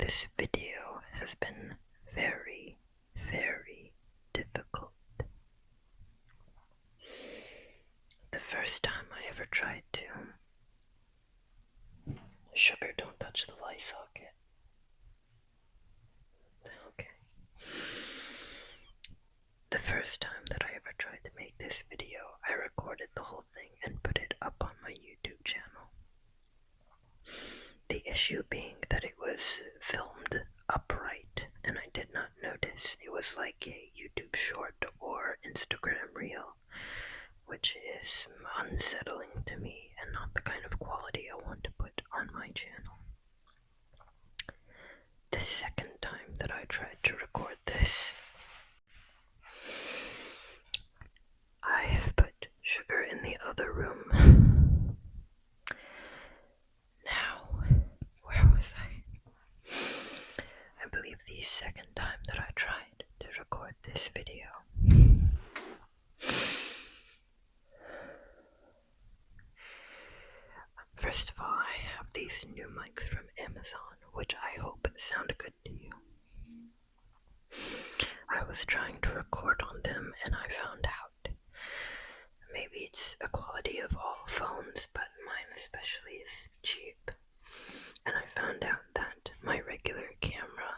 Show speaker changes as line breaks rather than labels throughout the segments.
this video has been very, very difficult. The first time I ever tried to... Sugar, don't touch the light socket. Okay. The first time that I ever tried to make this video, I recorded the whole thing and put it up on my YouTube channel. The issue being that it was filmed upright, and I did not notice it was like a YouTube short or Instagram reel, which is unsettling to me and not the kind of quality I want to put on my channel. The second time that I tried to record this, I have put Sugar in the other room. Now, where was I? I believe the second time that I tried to record this video. First of all, I have these new mics from Amazon, which I hope sound good to you. I was trying to record on them and I found out maybe it's a quality of all phones, but mine especially is cheap. And I found out that my regular camera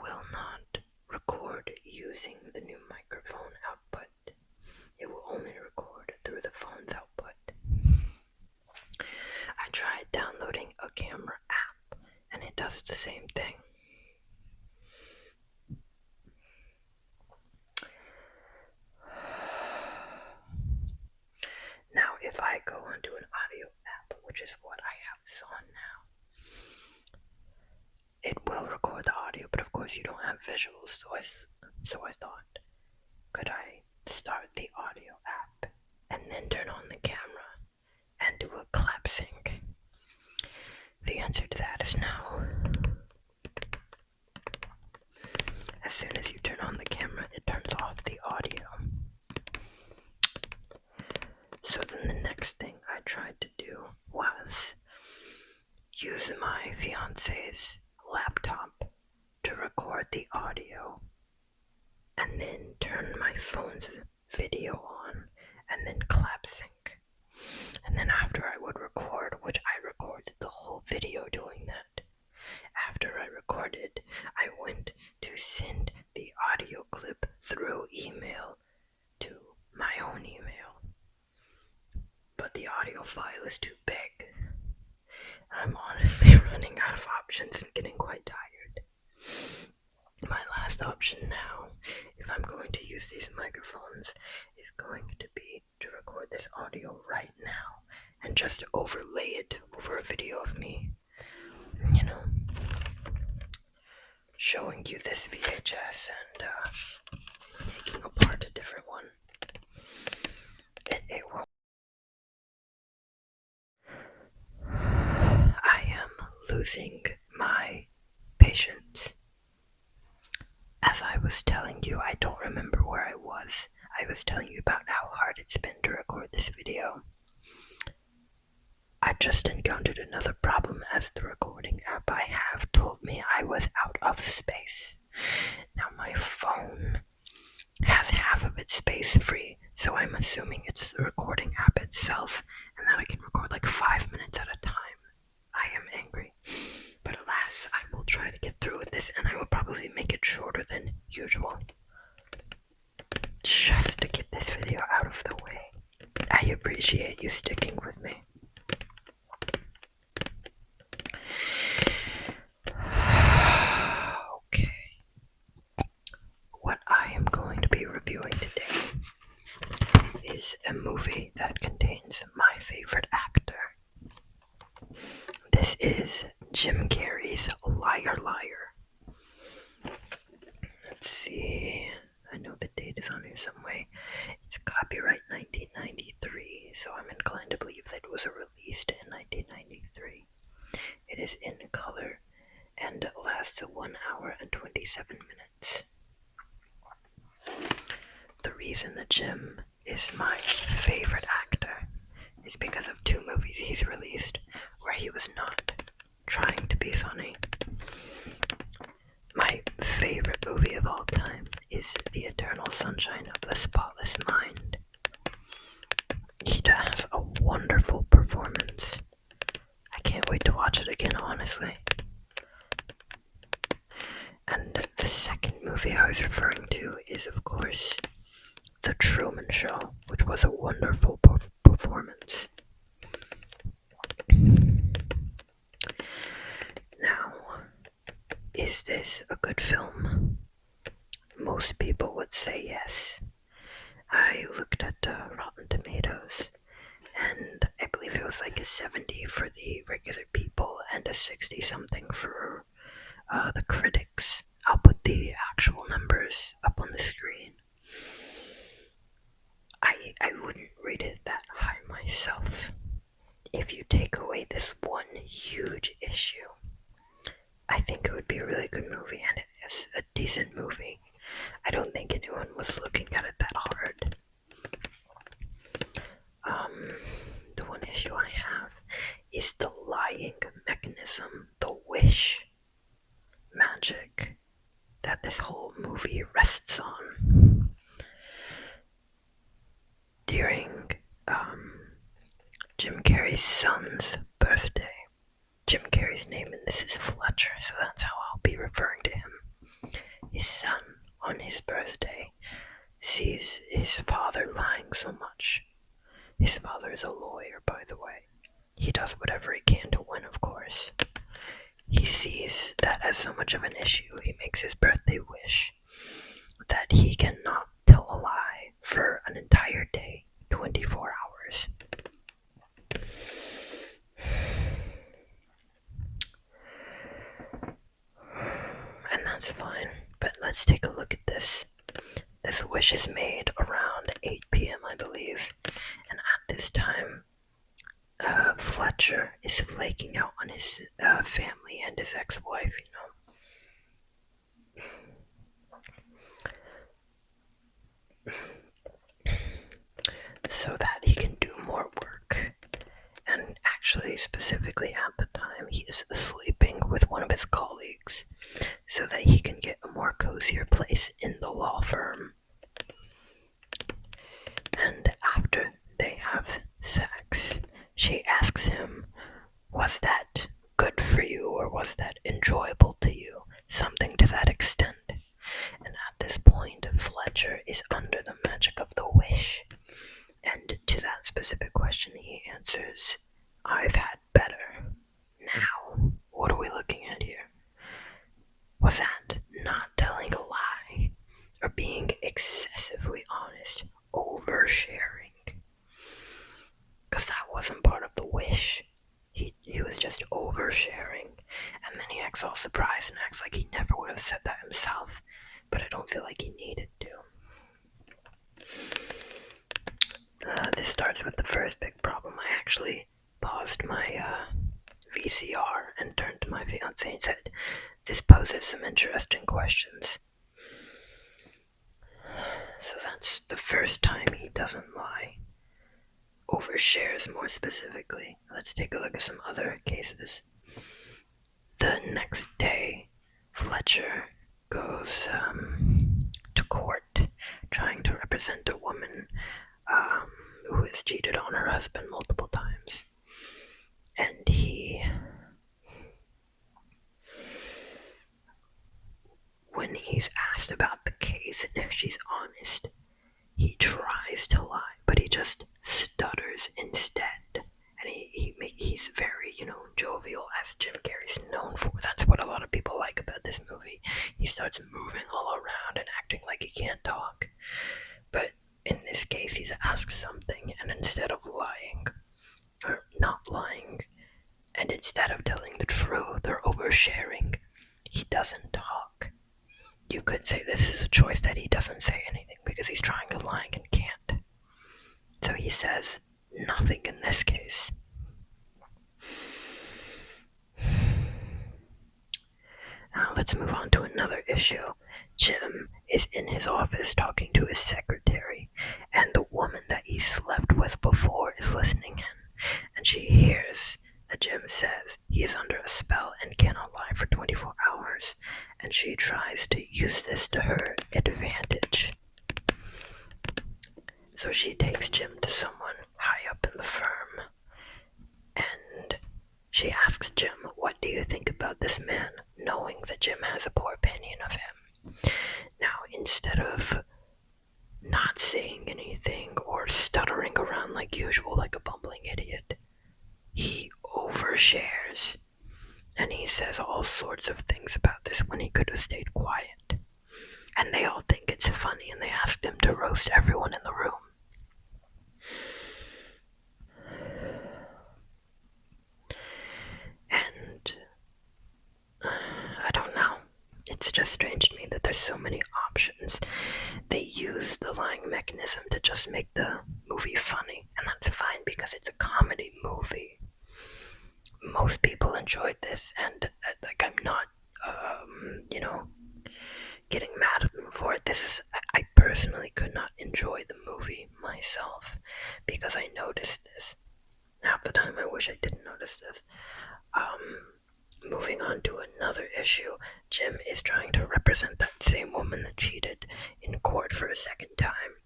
will not record using the new microphone output. It will only record through the phone's output. I tried downloading a camera app and it does the same thing. Now, if I go onto an audio app, which is what I have this on now, it will record the audio, but of course you don't have visuals, so I thought, could I start the audio app and then turn on the camera and do a clap sync? The answer to that is no. As soon as you turn on the camera, it turns off the audio. So then the next thing I tried to do was use my fiance's laptop to record the audio and then turn my phone's video on and then clap sync. And then after I would record, which I recorded the whole video doing that, after I recorded, I went to send the audio clip through email to my own email. But the audio file is too big. I'm honestly running out of options and getting quite tired. My last option now, if I'm going to use these microphones, is going to be to record this audio right now and just overlay it over a video of me, showing you this VHS and taking apart a different one. It won't. I am losing my patience. As I was telling you, I don't remember where I was. I was telling you about how hard it's been to record this video. I just encountered another problem as the recording app I have told me I was out of space. Now my phone has half of its space free, so I'm assuming it's the recording app itself and that I can record like 5 minutes at a time. I am angry, but alas, I will try to get through with this and I will probably make it shorter than usual, just to get this video out of the way. I appreciate you sticking with me. Okay, what I am going to be reviewing today is a movie that contains my favorite actor. This is Jim Carrey's Liar Liar. Let's see, I know the date is on here somewhere. It's copyright 1993, so I'm inclined to believe that it was released in 1993. It is in color and lasts 1 hour and 27 minutes. The reason that Jim is my favorite actor is because of 2 movies he's released where he was not trying to be funny. honestly. And the second movie I was referring to is, of course, The Truman Show, which was a wonderful performance. Now, is this a good film? Most people would say yes. I looked at Rotten Tomatoes, and I believe it was like a 70 for the regular people and a 60-something for the critics. I'll put the actual numbers up on the screen. I wouldn't rate it that high myself. If you take away this one huge issue, I think it would be a really good movie, and it is a decent movie. I don't think anyone was looking at it that hard. The one issue I have is the lying mechanism, the wish magic that this whole movie rests on. During Jim Carrey's son's birthday, Jim Carrey's name in this is Fletcher, so that's how I'll be referring to him. His son, on his birthday, sees his father lying so much. His father is a lawyer, by the way. He does whatever he can to win, of course. He sees that as so much of an issue, he makes his birthday wish that he cannot tell a lie for an entire day, 24 hours. And that's fine, but let's take a look at this. This wish is made around 8 p.m., I believe, and at this time, Fletcher is flaking out on his family and his ex-wife, so that he can do more work. And actually, specifically at the time, he is sleeping with one of his colleagues so that he can get a more cozier place in the law firm. And after they have sex, she asks him, was that good for you, or was that enjoyable to you? Something to that extent. And at this point, Fletcher is under the magic of the wish. And to that specific question, he answers, I've had better. Now, what are we looking at here? Was that not telling a lie, or being excessively honest, oversharing? Because that wasn't part of the wish. He was just oversharing, and then he acts all surprised and acts like he never would have said that himself, but I don't feel like he needed to. This starts with the first big problem. I actually paused my VCR and turned to my fiancé and said, this poses some interesting questions. So that's the first time he doesn't lie. Overshares more specifically. Let's take a look at some other cases. The next day, Fletcher goes to court trying to represent a woman who has cheated on her husband multiple times. And when he's asked about the case and if she's honest, he tries to lie, but he just stutters instead. And he's very, jovial, as Jim Carrey's known for. That's what a lot of people like about this movie. He starts moving all around and acting like he can't talk. But in this case, he's asked something, and instead of lying, or not lying, and instead of telling the truth or oversharing, he doesn't talk. You could say this is a choice that he doesn't say anything because he's trying to lie and can't. So he says nothing in this case. Now let's move on to another issue. Jim is in his office talking to his secretary, and the woman that he slept with before is listening in, and she hears that Jim says he is under a spell and cannot lie for 24 hours, and she tries to use this to her advantage. So she takes Jim to someone high up in the firm, and She asks Jim, "What do you think about this man?" knowing that Jim has a poor opinion of him. Now, instead of not saying anything or stuttering around like usual like a bumbling idiot, he overshares, and he says all sorts of things about this when he could have stayed quiet. And they all think it's funny, and they asked him to roast everyone in the room. And I don't know. It's just strange to me that there's so many options. They use the lying mechanism to just make the movie funny, and that's fine because it's a comedy movie. Most people enjoyed this, and like I'm not, getting mad at them for it. I personally could not enjoy the movie myself because I noticed this. Half the time I wish I didn't notice this. Moving on to another issue, Jim is trying to represent that same woman that cheated in court for a second time,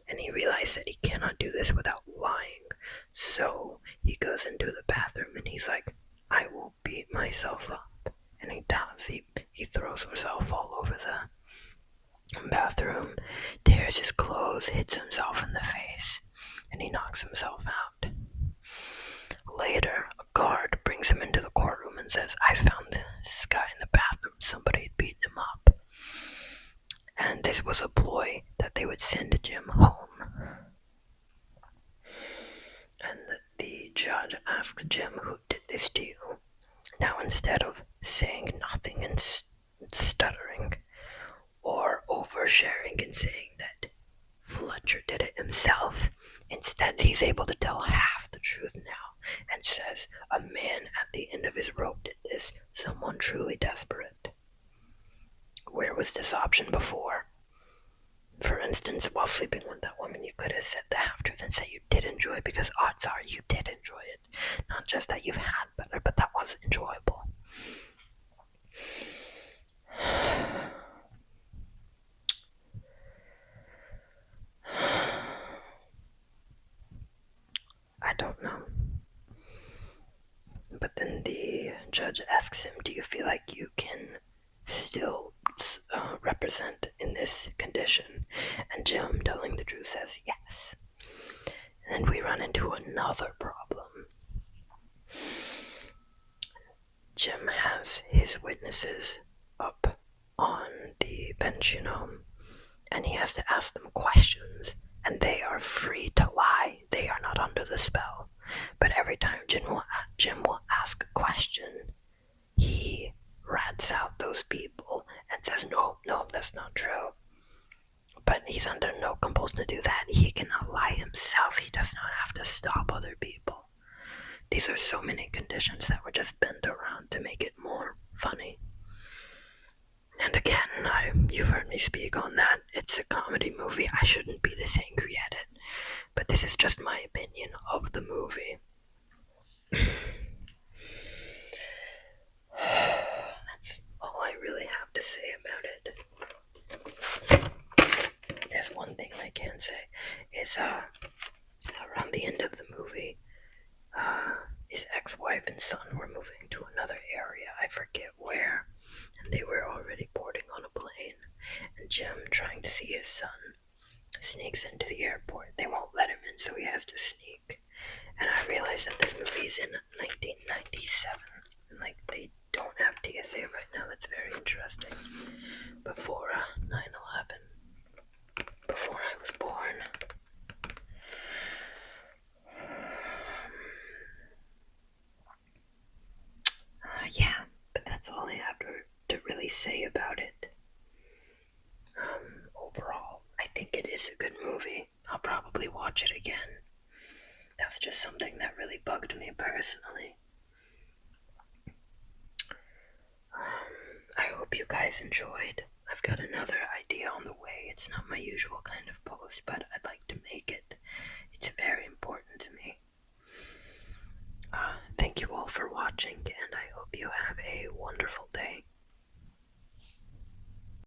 and he realized that he cannot do this without lying. So he goes into the bathroom and he's like, "I will beat myself up." And he does. He throws himself all over the bathroom, tears his clothes, hits himself in the face, and he knocks himself out. Later, a guard brings him into the courtroom and says, "I found this guy in the bathroom. Somebody had beaten him up." And this was a ploy that they would send Jim home. And the judge asks Jim, "Who did this to you?" Now, instead of saying nothing and stuttering, or oversharing and saying that Fletcher did it himself, instead he's able to tell half the truth now and says, "A man at the end of his rope did this, someone truly desperate." Where was this option before? For instance, while sleeping with that woman, you could have said the half-truth and say you did enjoy it, because odds are you did enjoy it. Not just that you've had better, but that was enjoyable. I don't know. But then the judge asks him, "Do you feel like you can still represent in this condition?" And Jim, telling the truth, says yes. And then we run into another problem. Jim has his witnesses up on the bench, and he has to ask them questions, and they are free to lie. They are not under the spell. But every time Jim will ask a question, he rats out those people and says, no, that's not true. But he's under no compulsion to do that. He cannot lie himself. He does not have to stop other people. These are so many conditions that were just bent around to make it more funny. And again, you've heard me speak on that. It's a comedy movie. I shouldn't be this angry at it. But this is just my opinion of the movie. That's all I really have to say about it. There's one thing I can say is around the end of the movie, his ex-wife and son were moving to another area, I forget where, and they were already boarding on a plane, and Jim, trying to see his son, sneaks into the airport. They won't let him in, so he has to sneak. And I realized that this movie is in 1997, and they don't have TSA right now. That's very interesting. Before 9/11, before I was born. Yeah, but that's all I have to really say about it. Overall, I think it is a good movie. I'll probably watch it again. That's just something that really bugged me personally. I hope you guys enjoyed. I've got another idea on the way. It's not my usual kind of post, but I'd like to make it. It's very important to me. Thank you all for watching, and I hope you have a wonderful day.